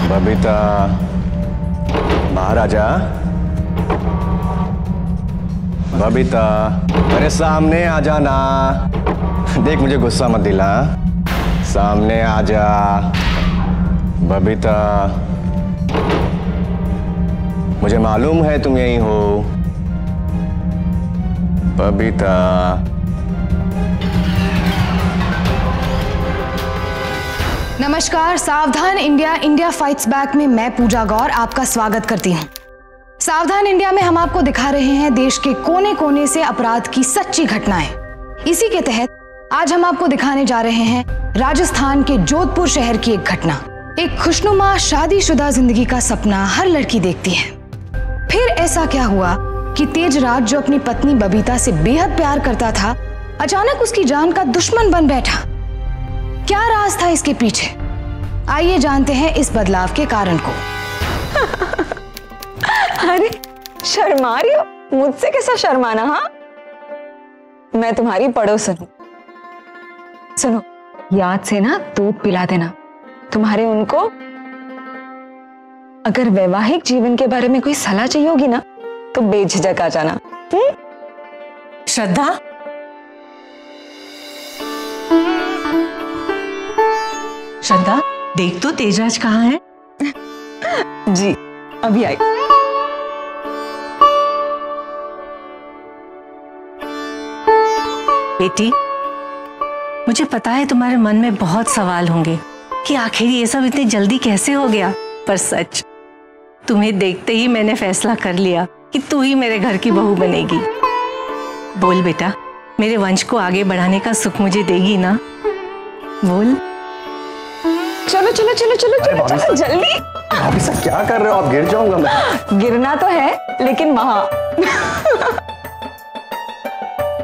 बबीता बाहर आ जा। बबीता अरे सामने आ जाना। देख मुझे गुस्सा मत दिला। सामने आ जा बबीता। मुझे मालूम है तुम यहीं हो बबीता। नमस्कार, सावधान इंडिया इंडिया फाइट्स बैक में मैं पूजा गौर आपका स्वागत करती हूँ। सावधान इंडिया में हम आपको दिखा रहे हैं देश के कोने कोने से अपराध की सच्ची घटनाएं। इसी के तहत आज हम आपको दिखाने जा रहे हैं राजस्थान के जोधपुर शहर की एक घटना। एक खुशनुमा शादीशुदा जिंदगी का सपना हर लड़की देखती है। फिर ऐसा क्या हुआ कि तेजराज जो अपनी पत्नी बबीता से बेहद प्यार करता था, अचानक उसकी जान का दुश्मन बन बैठा। क्या राज था इसके पीछे? आइए जानते हैं इस बदलाव के कारण को। अरे शर्मा रही हो? मुझसे कैसा शर्माना? हाँ, मैं तुम्हारी पड़ोसन हूँ। सुनो, याद से ना दूध पिला देना तुम्हारे उनको। अगर वैवाहिक जीवन के बारे में कोई सलाह चाहिए होगी ना तो बेझिझक आ जाना। श्रद्धा, श्रद्धा देख तो तेजराज कहाँ है? जी अभी आई। बेटी, मुझे पता है तुम्हारे मन में बहुत सवाल होंगे कि आखिर ये सब इतनी जल्दी कैसे हो गया, पर सच तुम्हें देखते ही मैंने फैसला कर लिया कि तू ही मेरे घर की बहू बनेगी। बोल बेटा, मेरे वंश को आगे बढ़ाने का सुख मुझे देगी ना? बोल। चलो चलो चलो चलो चलो चलो जल्दी। अभी सब क्या कर रहे हो आप? गिर जाऊंगा मैं। गिरना तो है लेकिन वहां।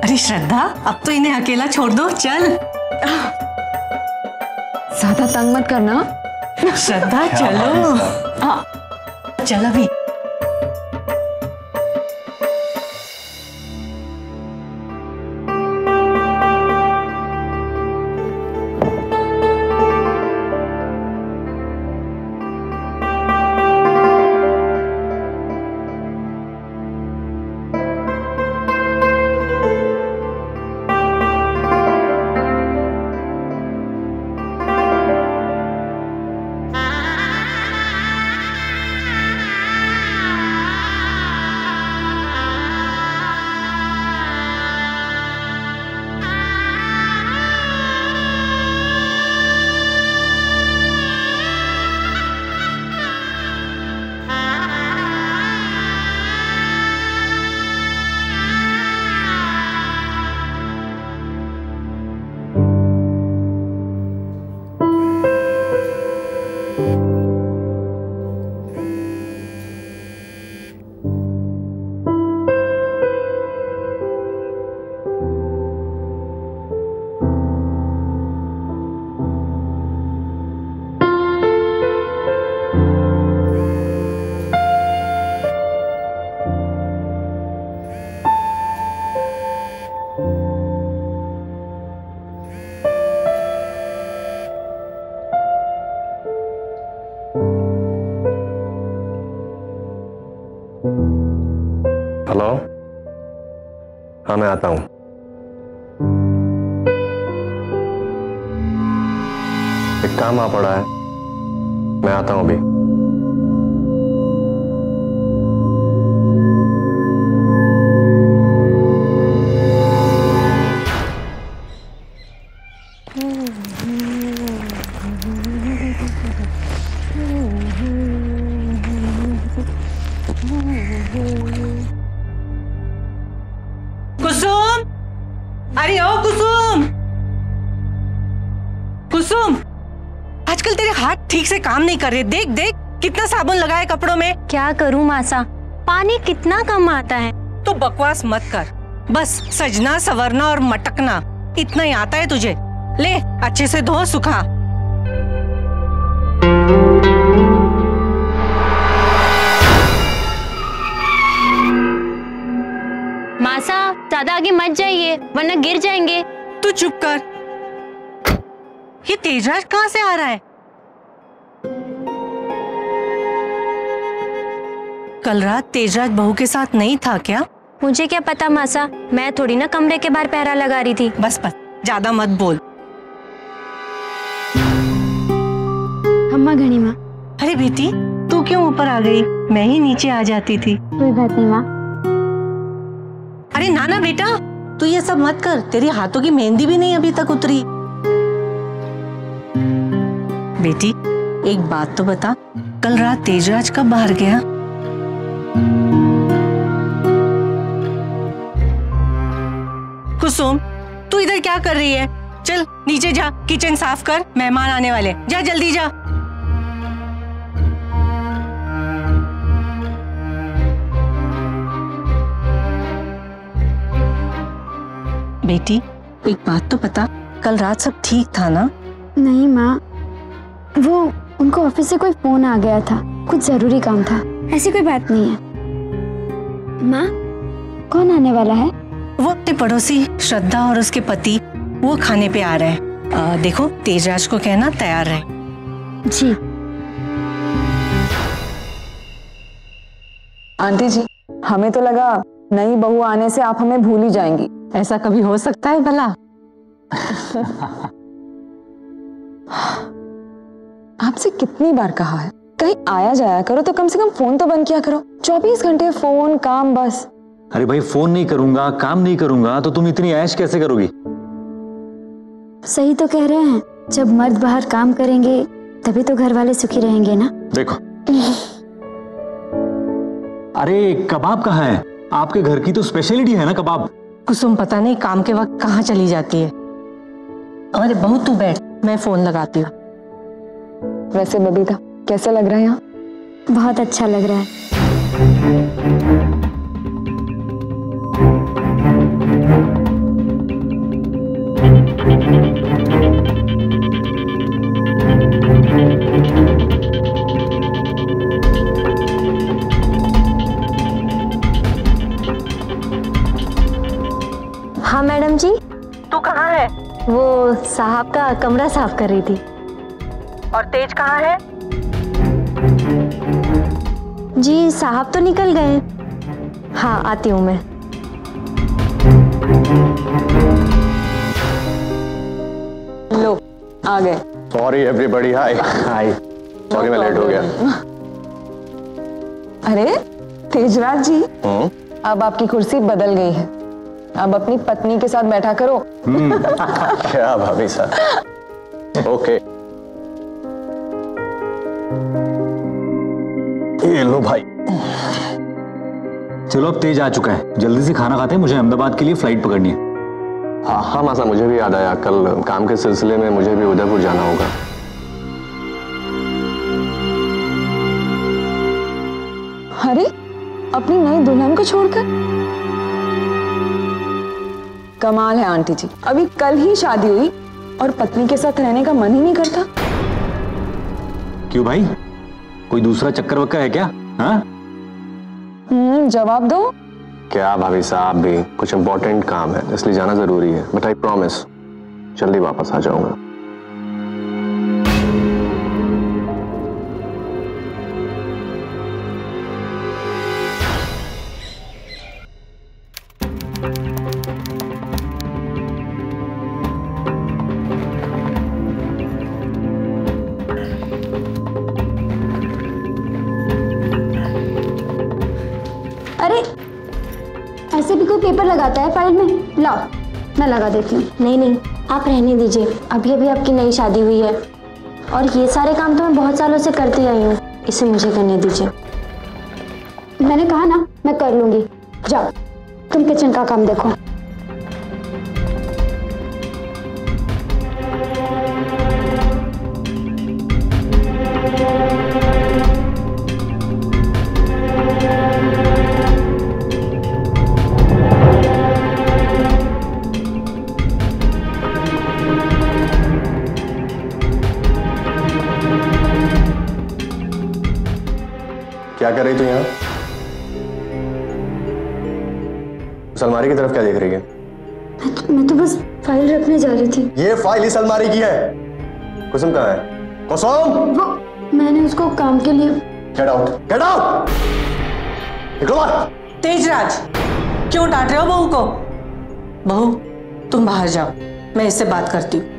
अरे श्रद्धा, अब तो इन्हें अकेला छोड़ दो, चल। ज्यादा तंग मत करना। श्रद्धा चलो। हाँ चल अभी। हेलो, हाँ मैं आता हूँ। एक काम आ पड़ा है, मैं आता हूँ अभी। कुसुम, अरे ओ कुसुम, कुसुम, आजकल तेरे हाथ ठीक से काम नहीं कर रहे। देख देख कितना साबुन लगा है कपड़ों में। क्या करूं मासा, पानी कितना कम आता है। तो बकवास मत कर, बस सजना संवरना और मटकना इतना ही आता है तुझे। ले अच्छे से धो सुखा। मासा ज्यादा आगे मत जाइए वरना गिर जाएंगे। तू चुप कर। ये तेजराज कहाँ से आ रहा है? कल रात तेजराज बहू के साथ नहीं था क्या? मुझे क्या पता मासा, मैं थोड़ी ना कमरे के बाहर पहरा लगा रही थी। बस ज्यादा मत बोल। अम्मा घड़ी माँ। अरे बेटी, तू क्यों ऊपर आ गई? मैं ही नीचे आ जाती थी। कोई बात नहीं माँ। अरे नाना बेटा, तू ये सब मत कर, तेरी हाथों की मेहंदी भी नहीं अभी तक उतरी। बेटी एक बात तो बता, कल रात तेजराज कब बाहर गया? कुसुम, तू इधर क्या कर रही है? चल नीचे जा, किचन साफ कर, मेहमान आने वाले। जा जल्दी जा। बेटी एक बात तो बता, कल रात सब ठीक था ना? नहीं माँ, वो उनको ऑफिस से कोई फोन आ गया था, कुछ जरूरी काम था, ऐसी कोई बात नहीं है। माँ कौन आने वाला है? वो अपने पड़ोसी श्रद्धा और उसके पति, वो खाने पे आ रहे हैं। देखो तेजराज को कहना तैयार रहे। जी। आंटी जी, हमें तो लगा नई बहू आने से आप हमें भूल ही जाएंगी। ऐसा कभी हो सकता है भला? आपसे कितनी बार कहा है, कहीं आया जाया करो तो कम से कम फोन तो बंद किया करो। 24 घंटे फोन, काम, बस। अरे भाई, फोन नहीं करूंगा, काम नहीं करूंगा तो तुम इतनी ऐश कैसे करोगी? सही तो कह रहे हैं, जब मर्द बाहर काम करेंगे तभी तो घर वाले सुखी रहेंगे ना। देखो अरे कबाब कहाँ है? आपके घर की तो स्पेशलिटी है ना कबाब। कुसुम पता नहीं काम के वक्त कहाँ चली जाती है। अरे बहू तू बैठ, मैं फोन लगाती हूँ। वैसे बबीता कैसा लग रहा है यहाँ? बहुत अच्छा लग रहा है। हाँ मैडम जी। तू कहाँ है? वो साहब का कमरा साफ कर रही थी। और तेज कहाँ है? जी साहब तो निकल गए। हाँ आती हूँ मैं। लो आ गए। सॉरी एवरीबॉडी, हाय हाय। सॉरी मैं लेट हो गया। अरे तेजराज जी, अब आपकी कुर्सी बदल गई है, अब अपनी पत्नी के साथ बैठा करो। क्या भाभी साहब। ओके ये लो भाई। चलो अब तेज आ चुका है, जल्दी से खाना खाते हैं, मुझे अहमदाबाद के लिए फ्लाइट पकड़नी है। हाँ हाँ मासा, मुझे भी याद आया, कल काम के सिलसिले में मुझे भी उदयपुर जाना होगा। अरे अपनी नई दुल्हन को छोड़कर? कमाल है आंटी जी, अभी कल ही शादी हुई और पत्नी के साथ रहने का मन ही नहीं करता। क्यों भाई, कोई दूसरा चक्कर वक्कर है क्या? हाँ जवाब दो। क्या भाभी साहब, भी कुछ इम्पोर्टेंट काम है इसलिए जाना जरूरी है, बट आई प्रॉमिस जल्दी वापस आ जाऊंगा। अरे ऐसे भी कोई पेपर लगाता है फाइल में? लाओ मैं लगा देती हूँ। नहीं नहीं आप रहने दीजिए, अभी अभी आपकी नई शादी हुई है और ये सारे काम तो मैं बहुत सालों से करती आई हूँ, इसे मुझे करने दीजिए। मैंने कहा ना मैं कर लूंगी, जाओ तुम किचन का काम देखो। क्या कर रही तू यहाँ? उस अलमारी की तरफ क्या देख रही है? मैं तो बस फाइल रखने जा रही थी। ये फाइल इस अलमारी की है। कुसुम कहाँ है? कुसुम! वो मैंने उसको काम के लिए। Get out, get out! निकलो बाहर। तेजराज, क्यों डांट रहे हो बहू को? बहू, तुम बाहर जाओ, मैं इससे बात करती हूँ।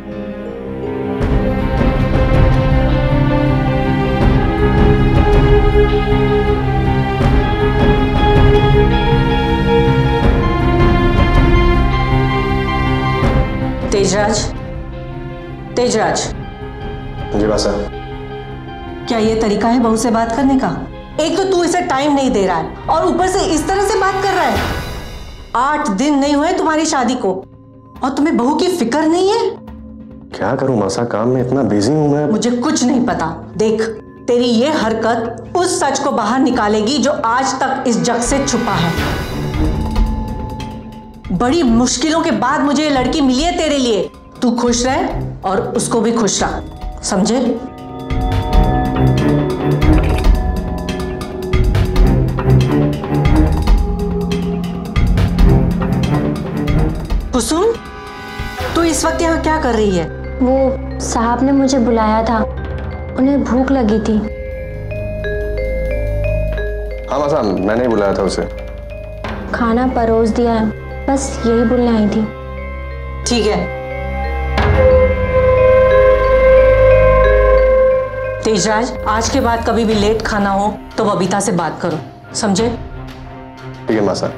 तेजराज, तेजराज, जी बासा। क्या ये तरीका है बहू से बात करने का? एक तो तू इसे टाइम नहीं दे रहा है और ऊपर से इस तरह से बात कर रहा है। 8 दिन नहीं हुए तुम्हारी शादी को और तुम्हें बहू की फिक्र नहीं है? क्या करूं मासा, काम में इतना बिजी हूं मैं। मुझे कुछ नहीं पता। देख, तेरी ये हरकत उस सच को बाहर निकालेगी जो आज तक इस जग से छुपा है। बड़ी मुश्किलों के बाद मुझे ये लड़की मिली है तेरे लिए। तू खुश रह और उसको भी खुश रख, समझे? कुसुम, तू इस वक्त यहाँ क्या कर रही है? वो साहब ने मुझे बुलाया था, उन्हें भूख लगी थी। हाँ मासा, मैंने ही बुलाया था उसे। खाना परोस दिया है, बस यही बोलने आई थी। ठीक है। तेजराज, आज के बाद कभी भी लेट खाना हो तो बबीता से बात करो, समझे? ठीक है मासा।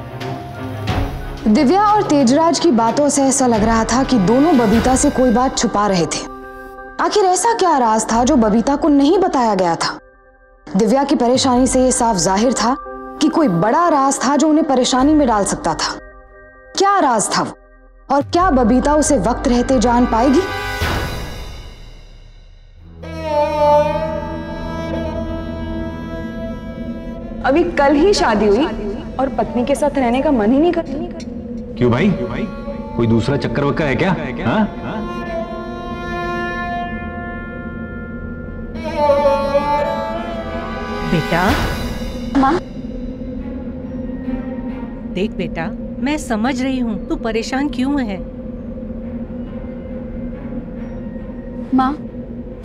दिव्या और तेजराज की बातों से ऐसा लग रहा था कि दोनों बबीता से कोई बात छुपा रहे थे। आखिर ऐसा क्या राज था जो बबीता को नहीं बताया गया था? दिव्या की परेशानी से यह साफ जाहिर था कि कोई बड़ा राज था जो उन्हें परेशानी में डाल सकता था। क्या राज था वो? और क्या बबीता उसे वक्त रहते जान पाएगी? अभी कल ही शादी हुई और पत्नी के साथ रहने का मन ही नहीं करता। क्यों भाई, कोई दूसरा चक्कर वक्कर है क्या? हाँ? बेटा, माँ, देख बेटा, मैं समझ रही हूँ तू परेशान क्यों है। माँ,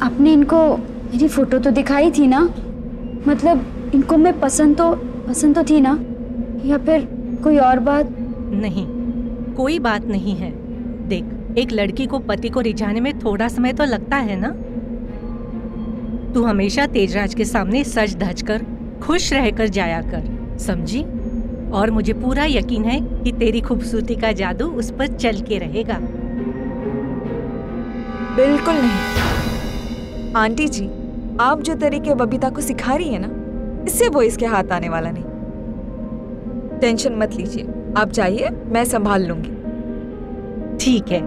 आपने इनको मेरी फोटो तो दिखाई थी ना? मतलब इनको मैं पसंद तो थी ना? या फिर कोई और बात? नहीं, कोई बात नहीं है। देख, एक लड़की को पति को रिझाने में थोड़ा समय तो लगता है ना। तू हमेशा तेजराज के सामने सज धज कर खुश रहकर जाया कर, समझी? और मुझे पूरा यकीन है कि तेरी खूबसूरती का जादू उस पर चल के रहेगा। बिल्कुल नहीं आंटी जी, आप जो तरीके बबीता को सिखा रही है ना, इससे वो इसके हाथ आने वाला नहीं। टेंशन मत लीजिए, आप जाइए, मैं संभाल लूंगी। ठीक है।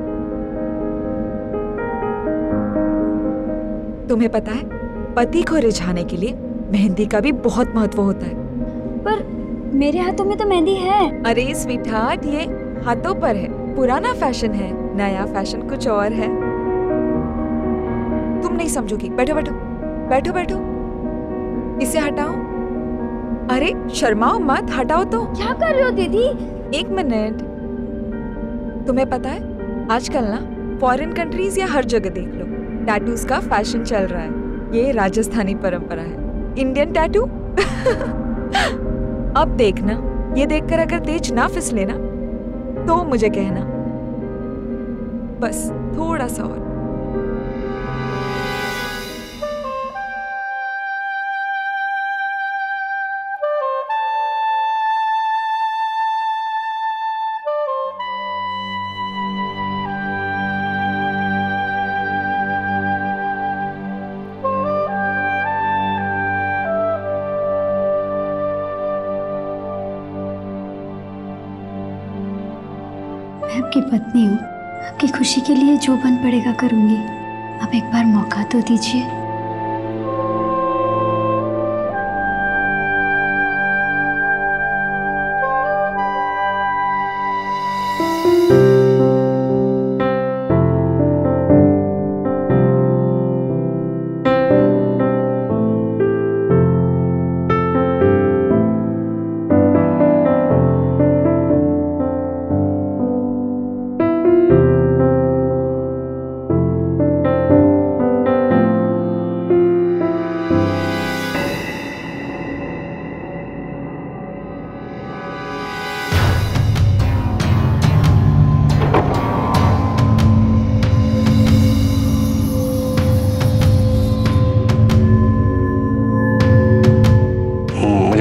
तुम्हें पता है, पति को रिझाने के लिए मेहंदी का भी बहुत महत्व होता है। पर मेरे हाथों में तो मेहंदी है। अरे स्वीटहार्ट, ये हाथों पर है, पुराना फैशन है, नया फैशन कुछ और है। तुम नहीं समझोगी। बैठो बैठो बैठो बैठो, इसे हटाओ। अरे शर्माओ मत, हटाओ तो। क्या कर रहे हो दीदी? एक मिनट। तुम्हें पता है, आजकल ना फॉरेन कंट्रीज या हर जगह देख लो, टैटूज का फैशन चल रहा है। ये राजस्थानी परंपरा है, इंडियन टैटू। अब देखना, ये देखकर अगर तेज ना फिसले ना तो मुझे कहना, बस थोड़ा सा और। मैं आपकी पत्नी हूँ, आपकी खुशी के लिए जो बन पड़ेगा करूँगी। अब एक बार मौका तो दीजिए।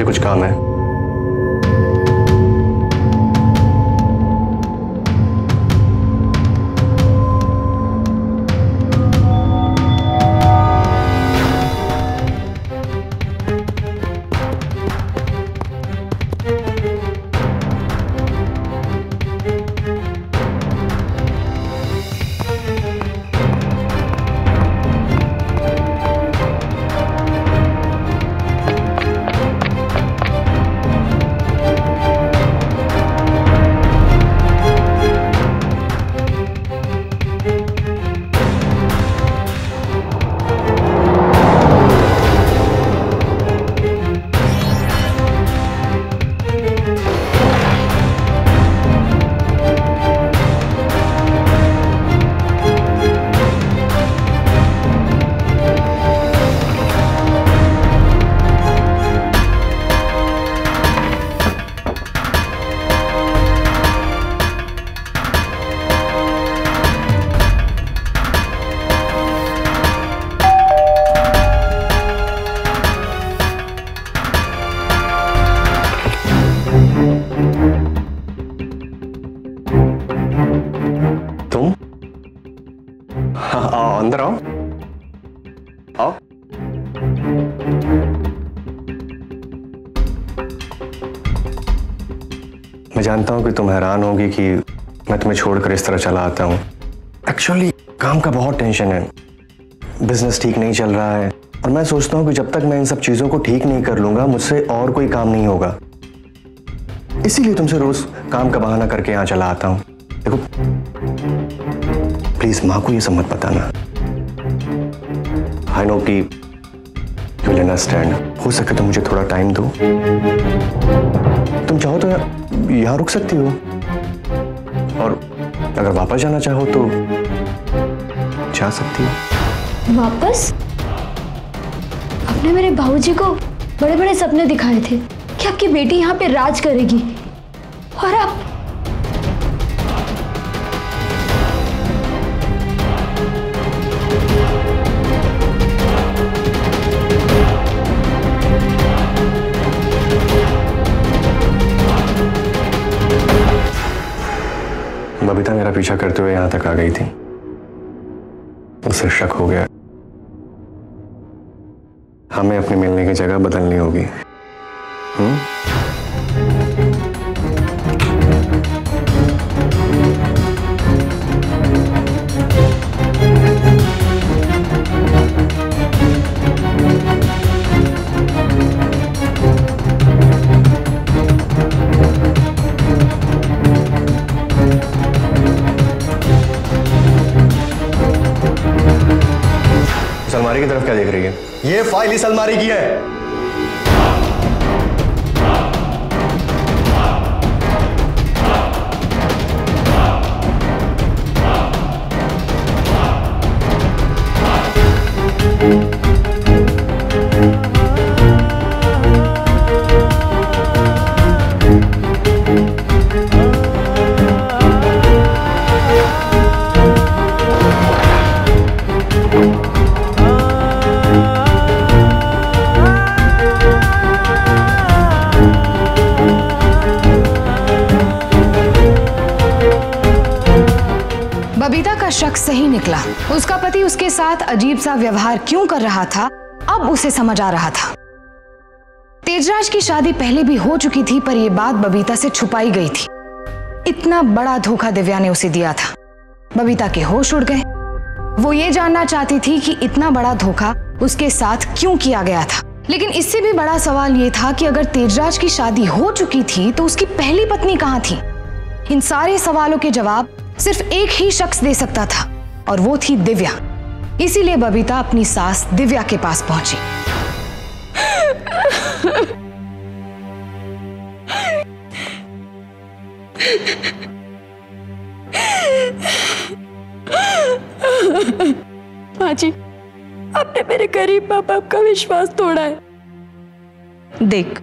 कुछ काम है। अंदर आओ, आओ। मैं जानता हूं कि तुम हैरान होगी कि मैं तुम्हें छोड़कर इस तरह चला आता हूं। एक्चुअली काम का बहुत टेंशन है, बिजनेस ठीक नहीं चल रहा है और मैं सोचता हूं कि जब तक मैं इन सब चीजों को ठीक नहीं कर लूंगा मुझसे और कोई काम नहीं होगा। इसीलिए तुमसे रोज काम का बहाना करके यहां चला आता हूं। देखो प्लीज माँ को ये सब मत बताना। आई नो कि यू विल अंडरस्टैंड। हो सके तो मुझे थोड़ा टाइम दो। तुम चाहो तो यहाँ रुक सकती हो और अगर वापस जाना चाहो तो जा सकती हो। वापस? आपने मेरे बाबूजी को बड़े बड़े सपने दिखाए थे कि आपकी बेटी यहाँ पे राज करेगी और आप बबीता मेरा पीछा करते हुए यहां तक आ गई थी, उसे शक हो गया। हमें अपने मिलने की जगह बदलनी होगी। अलमारी की तरफ क्या देख रही है? ये फाइल इस अलमारी की है। बबीता का शक सही निकला। उसका पति उसके साथ अजीब सा व्यवहार क्यों कर रहा था, अब उसे समझ आ रहा था। तेजराज की शादी पहले भी हो चुकी थी, पर यह बात बबीता से छुपाई गई थी। इतना बड़ा धोखा दिव्या ने उसे दिया था। बबीता के होश उड़ गए। वो ये जानना चाहती थी कि इतना बड़ा धोखा उसके साथ क्यों किया गया था। लेकिन इससे भी बड़ा सवाल ये था कि अगर तेजराज की शादी हो चुकी थी तो उसकी पहली पत्नी कहां थी। इन सारे सवालों के जवाब सिर्फ एक ही शख्स दे सकता था और वो थी दिव्या। इसीलिए बबीता अपनी सास दिव्या के पास पहुंची। माँ जी, आपने मेरे गरीब माँ बाप का विश्वास तोड़ा है। देख,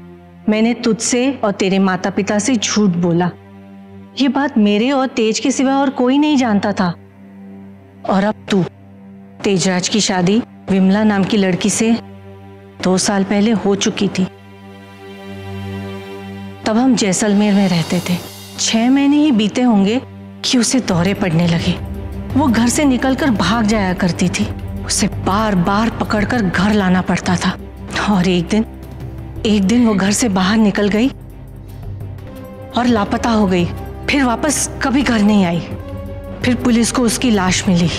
मैंने तुझसे और तेरे माता पिता से झूठ बोला। ये बात मेरे और तेज के सिवा और कोई नहीं जानता था। और अब तू, तेजराज की शादी विमला नाम की लड़की से 2 साल पहले हो चुकी थी। तब हम जैसलमेर में रहते थे। 6 महीने ही बीते होंगे कि उसे दौरे पड़ने लगे। वो घर से निकलकर भाग जाया करती थी। उसे बार बार पकड़कर घर लाना पड़ता था। और एक दिन वो घर से बाहर निकल गई और लापता हो गई। फिर वापस कभी घर नहीं आई। फिर पुलिस को उसकी लाश मिली।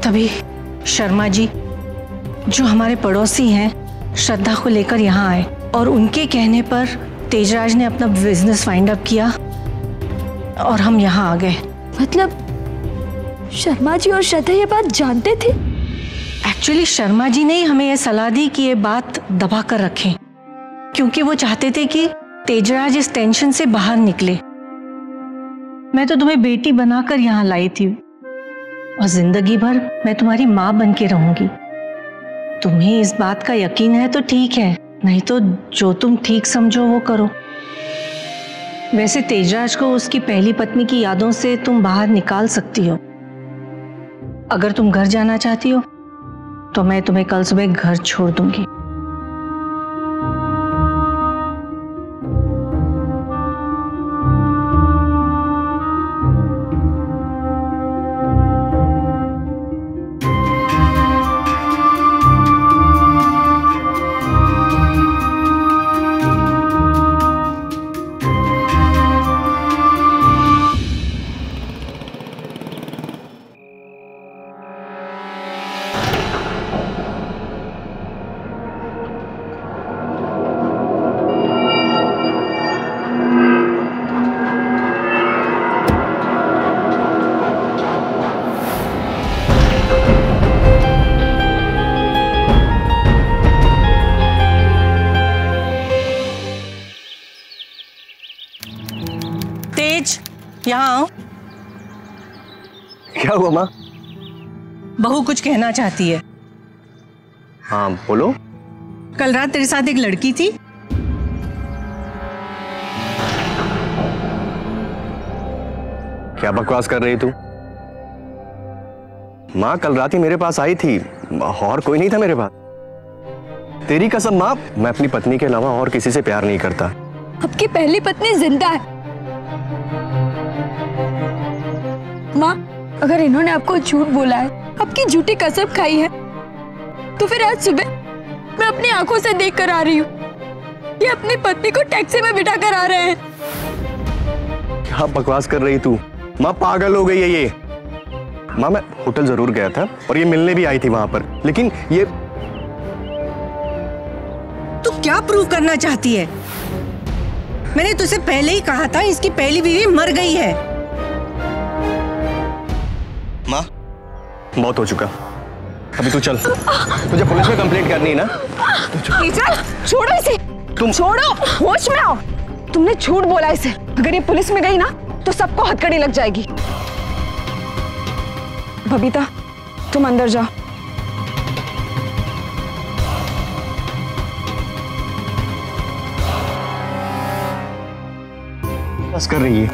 तभी शर्मा जी, जो हमारे पड़ोसी हैं, श्रद्धा को लेकर यहाँ आए और उनके कहने पर तेजराज ने अपना बिजनेस फाइंड अप किया और हम यहाँ आ गए। मतलब शर्मा जी और श्रद्धा ये बात जानते थे? एक्चुअली शर्मा जी ने ही हमें यह सलाह दी कि ये बात दबा कर रखें, क्योंकि वो चाहते थे कि तेजराज इस टेंशन से बाहर निकले। मैं तो तुम्हें बेटी बनाकर यहाँ लाई थी और जिंदगी भर मैं तुम्हारी माँ बन के रहूंगी। तुम्हें इस बात का यकीन है तो ठीक है, नहीं तो जो तुम ठीक समझो वो करो। वैसे तेजराज को उसकी पहली पत्नी की यादों से तुम बाहर निकाल सकती हो। अगर तुम घर जाना चाहती हो तो मैं तुम्हें कल सुबह घर छोड़ दूंगी। यहाँ आओ। क्या हुआ माँ? बहू कुछ कहना चाहती है। हाँ बोलो। कल रात तेरे साथ एक लड़की थी। क्या बकवास कर रही तू? माँ कल रात ही मेरे पास आई थी और कोई नहीं था मेरे पास। तेरी कसम माँ, मैं अपनी पत्नी के अलावा और किसी से प्यार नहीं करता। आपकी पहली पत्नी जिंदा है। माँ, अगर इन्होंने आपको झूठ बोला है, आपकी झूठी कसम खाई है, तो फिर आज सुबह मैं अपनी आंखों से देख कर आ रही हूँ कि अपनी पत्नी को टैक्सी में बिठा कर आ रहे हैं। क्या बकवास कर रही तू? माँ पागल हो गई है ये। माँ मैं होटल जरूर गया था और ये मिलने भी आई थी वहां पर, लेकिन ये तू क्या प्रूव करना चाहती है? मैंने तुझसे पहले ही कहा था इसकी पहली बीवी मर गई है। माँ बहुत हो चुका, अभी तू चल। तुझे पुलिस में कंप्लेंट करनी है ना? छोड़ो इसे, तुम छोड़ो, होश में आओ। तुमने झूठ बोला इसे। अगर ये पुलिस में गई ना तो सबको हथकड़ी लग जाएगी। बबीता तुम अंदर जाओ। बस कर रही है।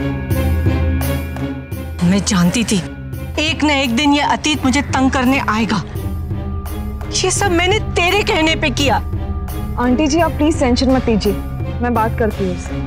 मैं जानती थी एक न एक दिन ये अतीत मुझे तंग करने आएगा। ये सब मैंने तेरे कहने पे किया। आंटी जी आप प्लीज टेंशन मत लीजिए, मैं बात करती हूँ उससे।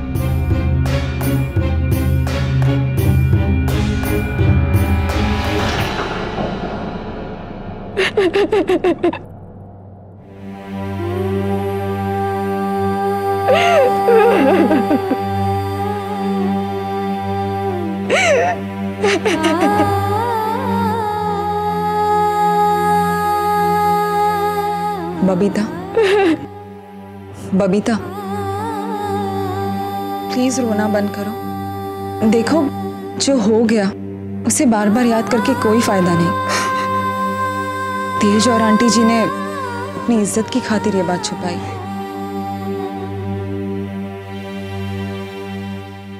बबीता, बबीता प्लीज रोना बंद करो। देखो जो हो गया उसे बार बार याद करके कोई फायदा नहीं। तेज और आंटी जी ने अपनी इज्जत की खातिर ये बात छुपाई।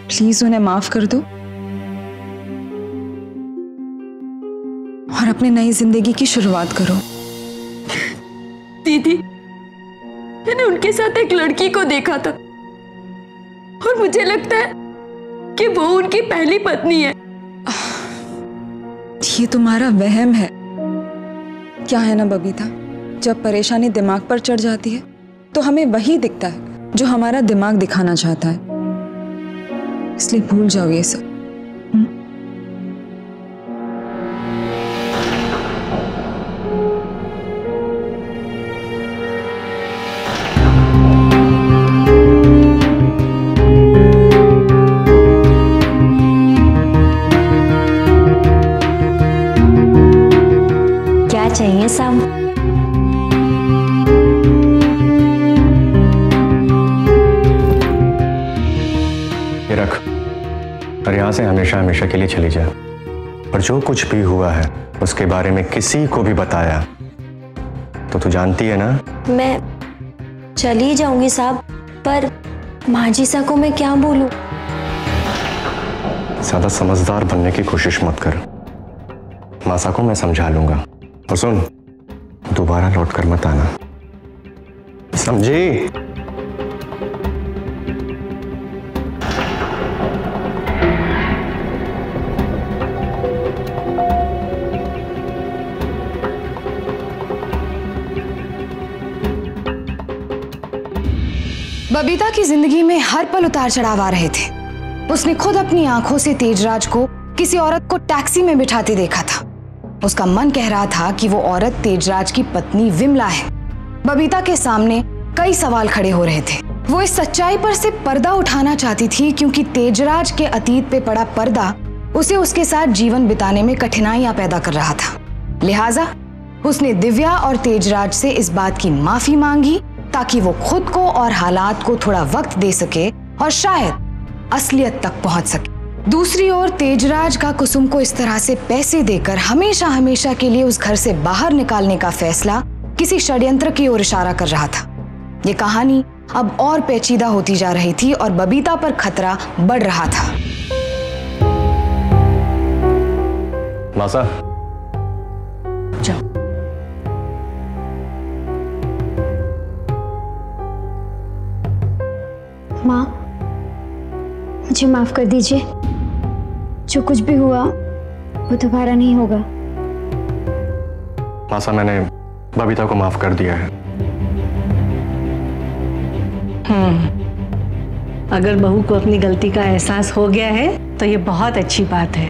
प्लीज उन्हें माफ कर दो और अपनी नई जिंदगी की शुरुआत करो। दीदी, मैंने उनके साथ एक लड़की को देखा था और मुझे लगता है कि वो उनकी पहली पत्नी है। ये तुम्हारा वहम है। क्या है ना बबीता, जब परेशानी दिमाग पर चढ़ जाती है तो हमें वही दिखता है जो हमारा दिमाग दिखाना चाहता है, इसलिए भूल जाओ ये सब। क्या चाहिए साहब? ये रख और यहाँ से हमेशा हमेशा के लिए चली जा। और जो कुछ भी हुआ है उसके बारे में किसी को भी बताया तो तू जानती है ना। मैं चली जाऊंगी साहब, पर माजिसा को मैं क्या बोलूं? ज्यादा समझदार बनने की कोशिश मत कर। मासा को मैं समझा लूंगा। और सुन, दोबारा लौट कर मत आना, समझी? बबीता की जिंदगी में हर पल उतार चढ़ाव आ रहे थे। उसने खुद अपनी आंखों से तेजराज को किसी औरत को टैक्सी में बिठाते देखा था। उसका मन कह रहा था कि वो औरत तेजराज की पत्नी विमला है। बबीता के सामने कई सवाल खड़े हो रहे थे। वो इस सच्चाई पर से पर्दा उठाना चाहती थी क्योंकि तेजराज के अतीत पे पड़ा पर्दा उसे उसके साथ जीवन बिताने में कठिनाइयां पैदा कर रहा था। लिहाजा उसने दिव्या और तेजराज से इस बात की माफी मांगी ताकि वो खुद को और हालात को थोड़ा वक्त दे सके और शायद असलियत तक पहुंच सके। दूसरी ओर तेजराज का कुसुम को इस तरह से पैसे देकर हमेशा हमेशा के लिए उस घर से बाहर निकालने का फैसला किसी षड्यंत्र की ओर इशारा कर रहा था। ये कहानी अब और पेचीदा होती जा रही थी और बबीता पर खतरा बढ़ रहा था। मासा, जाओ। माँ, मुझे माफ कर दीजिए। जो कुछ भी हुआ वो दोबारा नहीं होगा। मासा, मैंने बबीता को माफ कर दिया है। अगर बहू को अपनी गलती का एहसास हो गया है तो ये बहुत अच्छी बात है।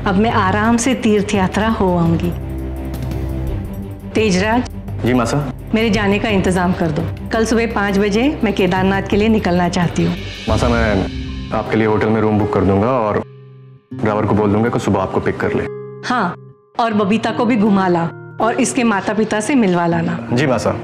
अब मैं आराम से तीर्थ यात्रा हो आऊंगी। तेजराज। जी मासा। मेरे जाने का इंतजाम कर दो। कल सुबह 5 बजे मैं केदारनाथ के लिए निकलना चाहती हूँ। मासा, मैं आपके लिए होटल में रूम बुक कर दूंगा और ड्राइवर को बोल दूंगा कि सुबह आपको पिक कर ले। हाँ, और बबीता को भी घुमा ला और इसके माता पिता से मिलवा लाना। जी मासा।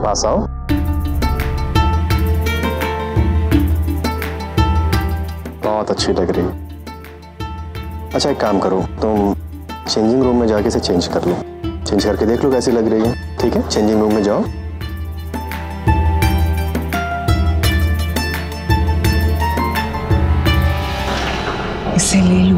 पास आओ। बहुत अच्छी लग रही है। अच्छा, एक काम करो, तुम चेंजिंग रूम में जाके इसे चेंज कर लो। चेंज करके देख लो कैसी लग रही है। ठीक है, चेंजिंग रूम में जाओ। इसे ले लो।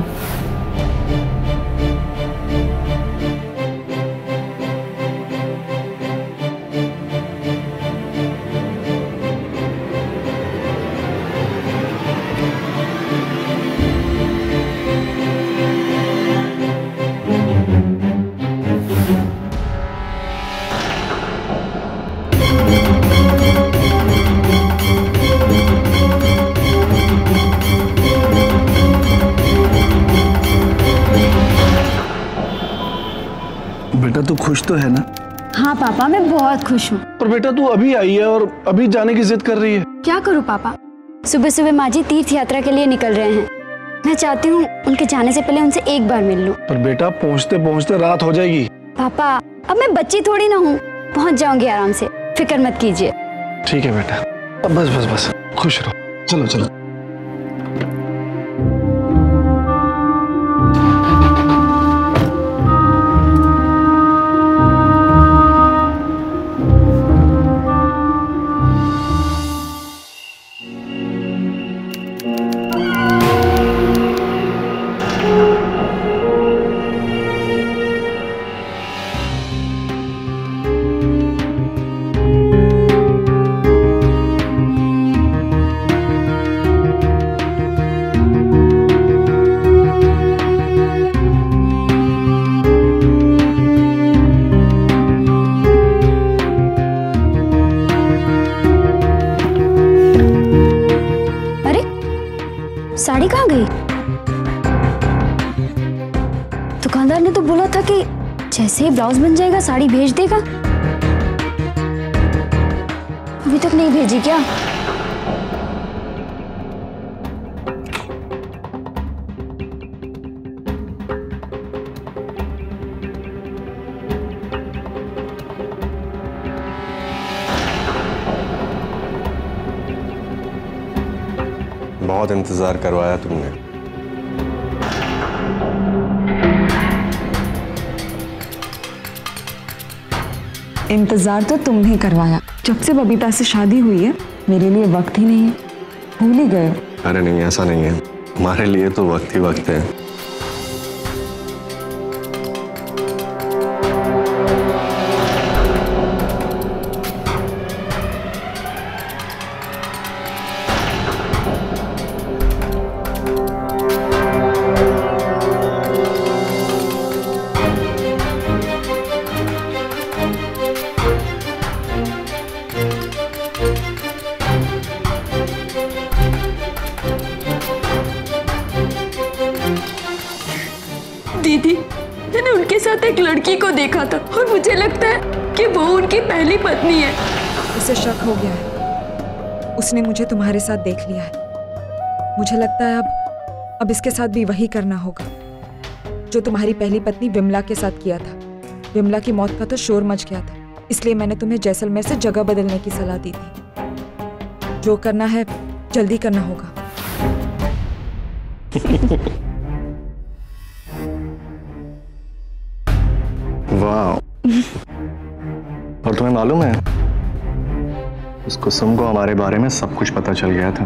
बेटा तू खुश तो है ना? हाँ पापा, मैं बहुत खुश हूँ। पर बेटा तू अभी आई है और अभी जाने की जिद कर रही है। क्या करूँ पापा, सुबह सुबह माँ जी तीर्थ यात्रा के लिए निकल रहे हैं। मैं चाहती हूँ उनके जाने से पहले उनसे एक बार मिल लूं। पर बेटा पहुँचते पहुँचते रात हो जाएगी। पापा, अब मैं बच्ची थोड़ी ना हूँ, पहुँच जाऊंगी आराम से, फिक्र मत कीजिए। ठीक है बेटा, अब बस बस बस खुश रहो। चलो चलो। साड़ी कहाँ गई? दुकानदार ने तो बोला था कि जैसे ही ब्लाउज बन जाएगा साड़ी भेज देगा। अभी तक नहीं भेजी क्या? बहुत इंतजार करवाया तुमने। इंतजार तो तुमने करवाया। जब से बबीता से शादी हुई है मेरे लिए वक्त ही नहीं है, भूल ही गए। अरे नहीं, ऐसा नहीं है, हमारे लिए तो वक्त ही वक्त है। दीदी, मैंने उनके साथ एक लड़की को देखा था और मुझे लगता है कि वो उनकी पहली पत्नी है। उसे शक हो गया है, उसने मुझे तुम्हारे साथ देख लिया है। मुझे लगता है अब इसके साथ भी वही करना होगा जो तुम्हारी पहली पत्नी विमला के साथ किया था। विमला की मौत का तो शोर मच गया था, इसलिए मैंने तुम्हें जैसलमेर से जगह बदलने की सलाह दी थी। जो करना है जल्दी करना होगा। वाह, और तुम्हें मालूम है उस कुसुम को हमारे बारे में सब कुछ पता चल गया था।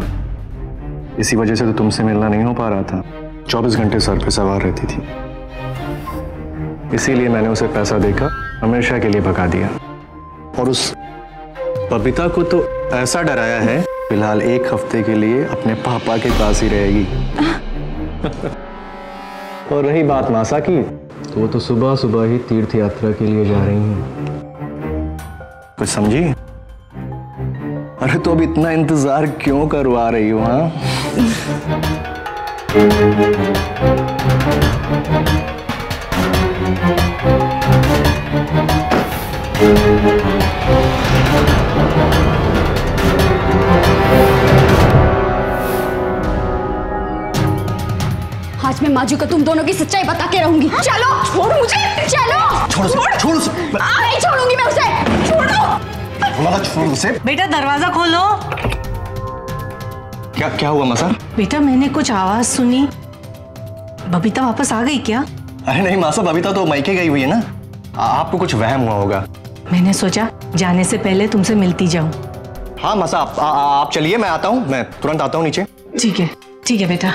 इसी वजह से तो तुमसे मिलना नहीं हो पा रहा था। 24 घंटे सर पे सवार रहती थी, इसीलिए मैंने उसे पैसा देकर हमेशा के लिए भगा दिया। और उस बबीता को तो ऐसा डराया है, फिलहाल 1 हफ्ते के लिए अपने पापा के पास ही रहेगी। और रही बात मासा की, तो वो तो सुबह सुबह ही तीर्थ यात्रा के लिए जा रही हैं। कुछ समझी? अरे तो अब इतना इंतजार क्यों करवा रही हो? हाँ, आज मैं माजू को तुम दोनों की सच्चाई बता के रहूंगी। चलो, छोड़ मुझे, चलो। छोड़ उसे। नहीं छोड़ूंगी मैं उसे, छोड़ो। छोड़ उसे। बेटा दरवाजा खोलो। क्या हुआ मासा? बेटा मैंने कुछ आवाज सुनी, बबीता वापस आ गई क्या? अरे नहीं मासा, बबीता तो मायके गई हुई है ना। आपको कुछ वहम हुआ होगा। मैंने सोचा जाने से पहले तुमसे मिलती जाऊं। हाँ मासा, आप चलिए, मैं आता हूँ, मैं तुरंत आता हूँ नीचे। ठीक है बेटा।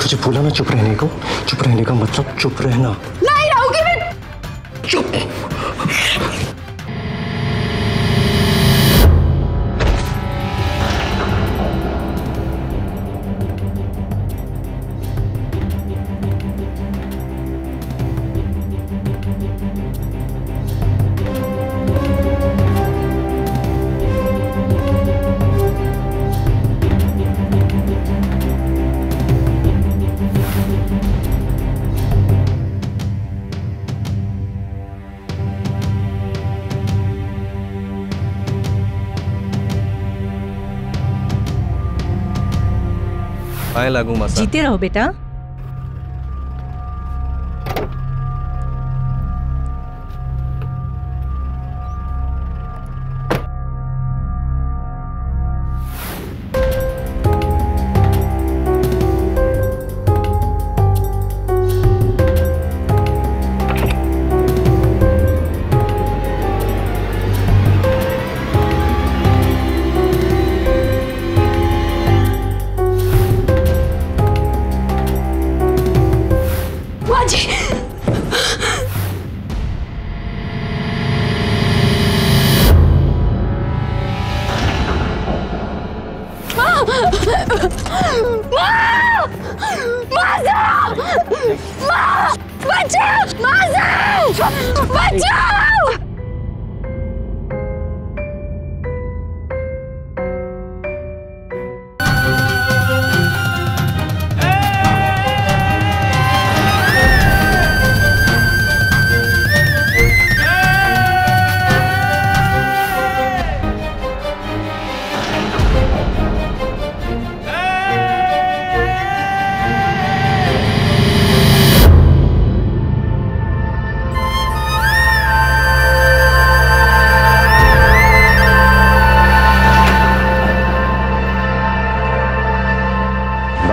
तुझे बोला ना चुप रहने को। चुप रहने का मतलब चुप रहना। नहीं रहूंगी मैं। चुप। आए लागू मासा। जीते रहो बेटा।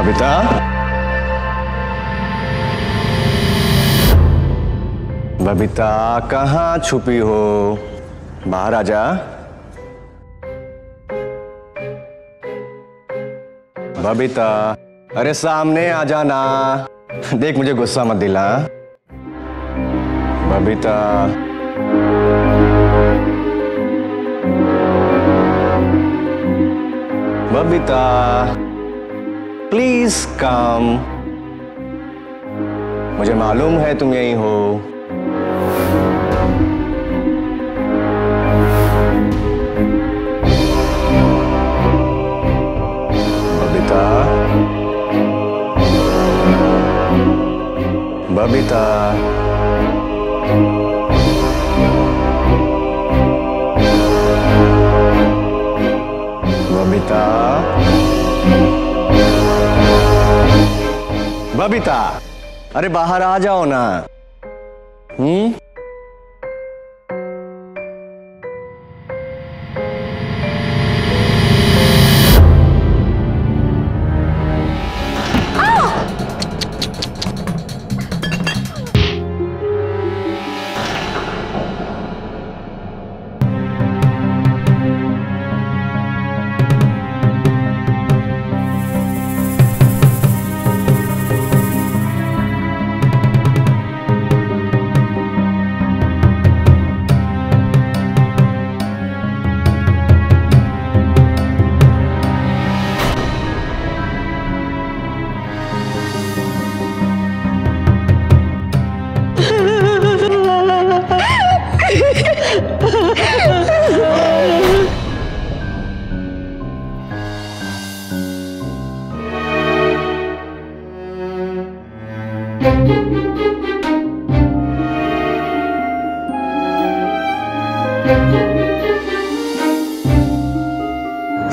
बबीता, बबीता कहाँ छुपी हो? बाहर आ जा। बबीता, अरे सामने आ जाना। देख मुझे गुस्सा मत दिला। Babita, Babita, please come. मुझे मालूम है तुम यहीं हो। बबीता, बबीता, बबीता, बबीता, अरे बाहर आ जाओ ना।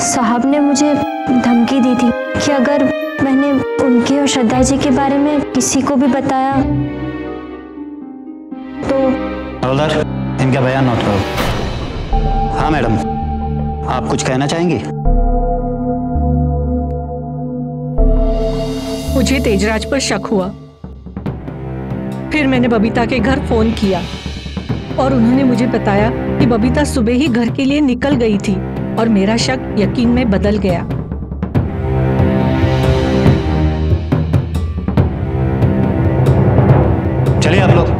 साहब ने मुझे धमकी दी थी कि अगर मैंने उनके और श्रद्धा जी के बारे में किसी को भी बताया तो। हवलदार, इनका बयान नोट करो। हाँ मैडम, आप कुछ कहना चाहेंगी? मुझे तेजराज पर शक हुआ। फिर मैंने बबीता के घर फोन किया और उन्होंने मुझे बताया कि बबीता सुबह ही घर के लिए निकल गई थी और मेरा शक यकीन में बदल गया। चलिए आप लोग।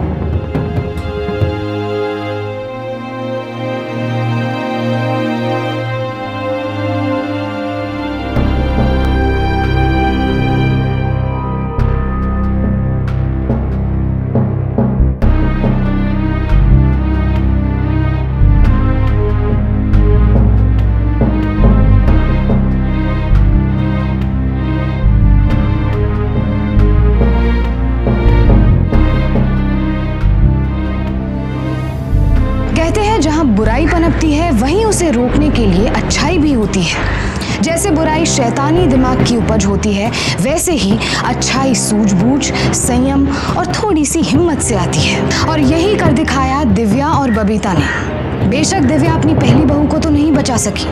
बुराई पनपती है वहीं उसे रोकने के लिए अच्छाई भी होती है। जैसे बुराई शैतानी दिमाग की उपज होती है, वैसे ही अच्छाई सूझबूझ, संयम और थोड़ी सी हिम्मत से आती है। और यही कर दिखाया दिव्या और बबीता ने। बेशक दिव्या अपनी पहली बहू को तो नहीं बचा सकी,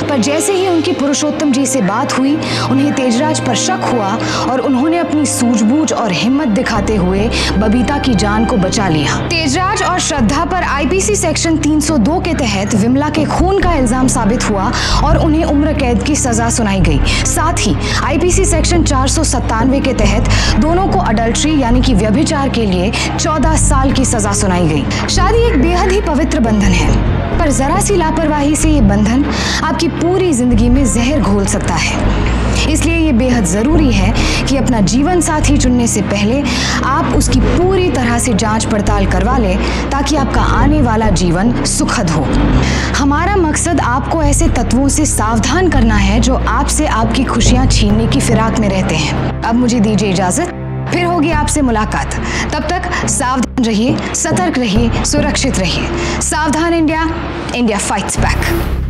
पर जैसे ही उनकी पुरुषोत्तम जी से बात हुई, उन्हें तेजराज पर शक हुआ और उन्होंने अपनी सूझबूझ और हिम्मत दिखाते हुए बबीता की जान को बचा लिया। तेजराज और श्रद्धा पर आईपीसी सेक्शन 302 के तहत विमला के खून का इल्जाम साबित हुआ और उन्हें उम्र कैद की सजा सुनाई गई। साथ ही आईपीसी सेक्शन 497 के तहत दोनों को अडल्ट्री यानी कि व्यभिचार के लिए 14 साल की सजा सुनाई गई। शादी एक बेहद ही पवित्र बंधन है, पर जरा सी लापरवाही से ये बंधन आपकी पूरी जिंदगी में जहर घोल सकता है। इसलिए ये बेहद जरूरी है कि अपना जीवन साथी चुनने से पहले आप उसकी पूरी तरह से जांच पड़ताल करवा लें, ताकि आपका आने वाला जीवन सुखद हो। हमारा मकसद आपको ऐसे तत्वों से सावधान करना है जो आपसे आपकी खुशियां छीनने की फिराक में रहते हैं। अब मुझे दीजिए इजाजत, फिर होगी आपसे मुलाकात। तब तक सावधान रहिए, सतर्क रहिए, सुरक्षित रहिए। सावधान इंडिया, इंडिया फाइट्स बैक।